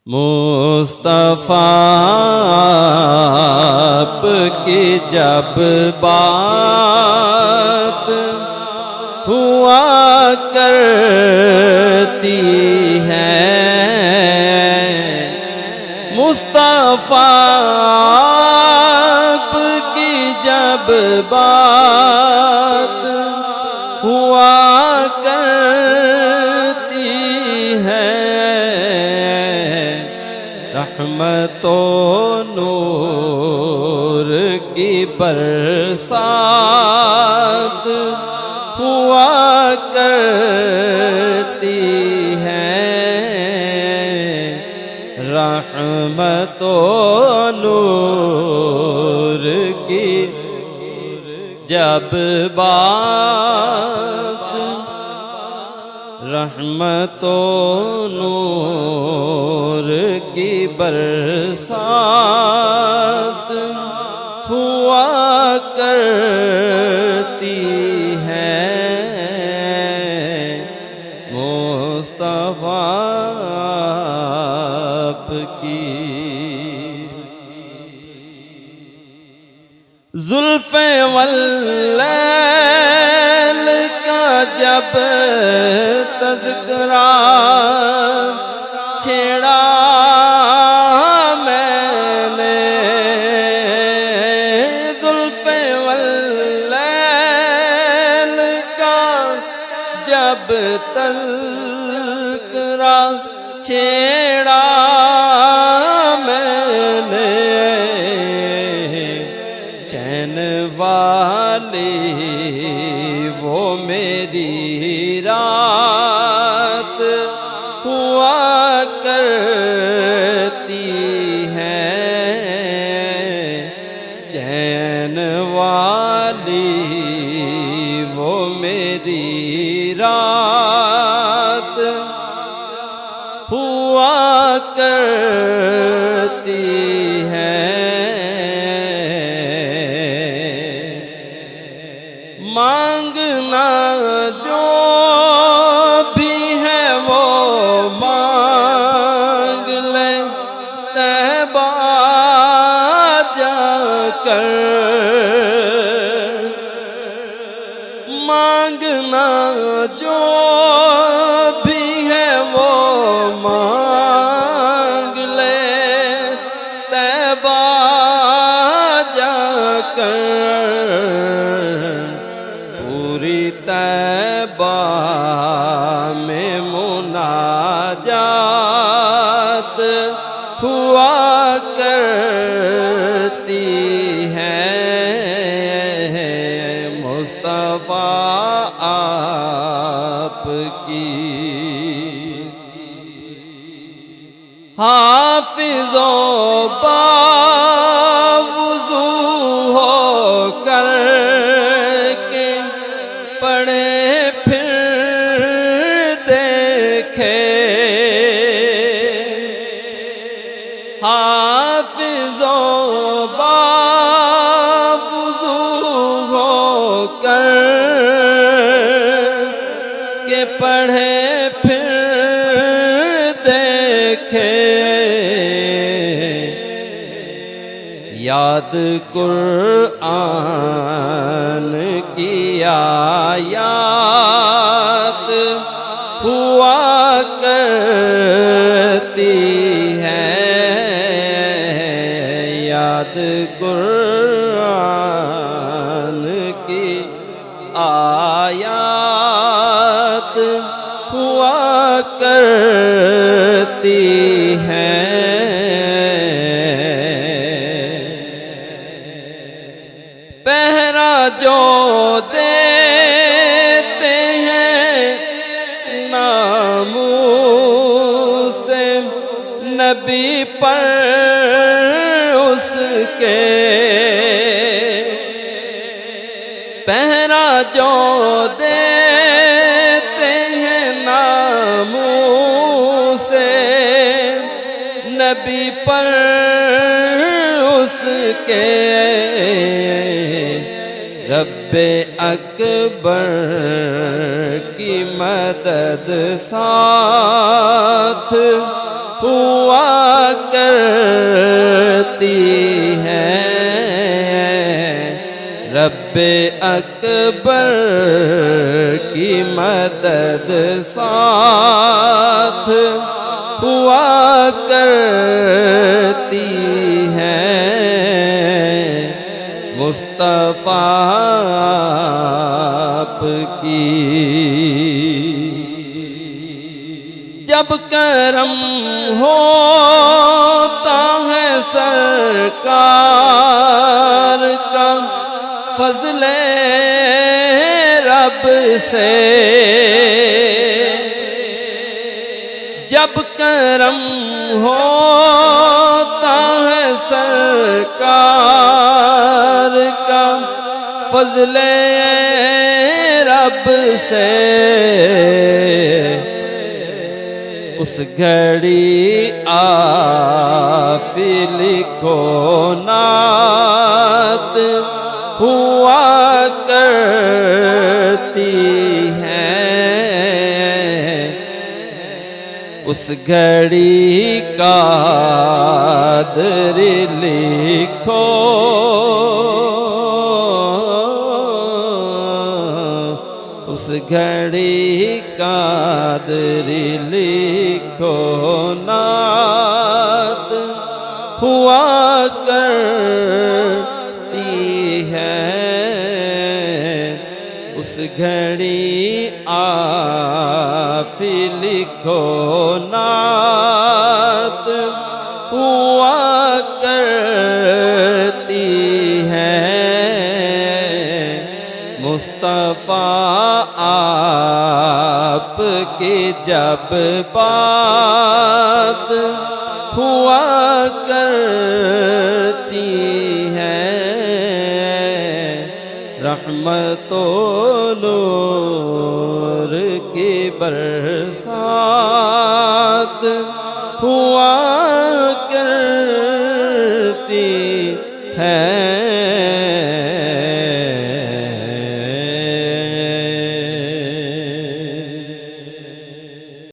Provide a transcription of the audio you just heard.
مصطفیٰ آپ کی جب بات ہوا کرتی ہے، مصطفیٰ آپ کی جب بات ہوا کرتی ہے، رحمت و نور کی برسات ہوا کرتی ہے، رحمت و نور کی جب بات، رحمت و نور کی برسات ہوا کرتی ہے، مصطفیٰ آپ کی زلف واللیل کا جب تذکرہ چھیڑا میں نے، زلف واللیل کا جب تذکرہ چھیڑا میں نے، چین والی وہ میری رات ہوا کرتی ہے، چین والی وہ میری رات ہوا کرتی ہے، مانگنا جو بھی ہے وہ مانگ لے طیبہ جا کر، مانگنا جو بھی ہے وہ مانگ لے طیبہ جا کر، پوری طیبہ میں مناجات ہوا کرتی ہے، مصطفیٰ آپ کی حافظ و باوضو ہو کر کے پڑھے پھر دیکھے، حافظ و باوضو ہو کر کے پڑھے پھر دیکھے، یاد قرآن کی آیات ہوا کرتی ہے، یاد قرآن کی آیات ہوا کرتی ہے، پہرا جو دیتے ہیں ناموس نبی پر اس کے، پہرا جو دیتے ہیں ناموس نبی پر اس کے، رب اکبر کی مدد ساتھ ہوا ہے رب اکبر کی مدد ساتھ ہوا کرتی ہے مصطفیٰ آپ کی جب کرم ہوتا ہے سرکار کا فضل رب سے جب کرم ہوتا ہے سرکار کا فضل رب سے اس گھڑی آپ لکھو نعت ہوا کرتی ہے اس گھڑی قادر لکھو اس گھڑی قادر لکھو نعت ہوا کرتی ہے اس گھڑی آپ لکھو نعت ہوا کرتی ہے مصطفیٰ آپ کی جب بات ہوا کرتی ہے رحمت و نور کی برسات ہوا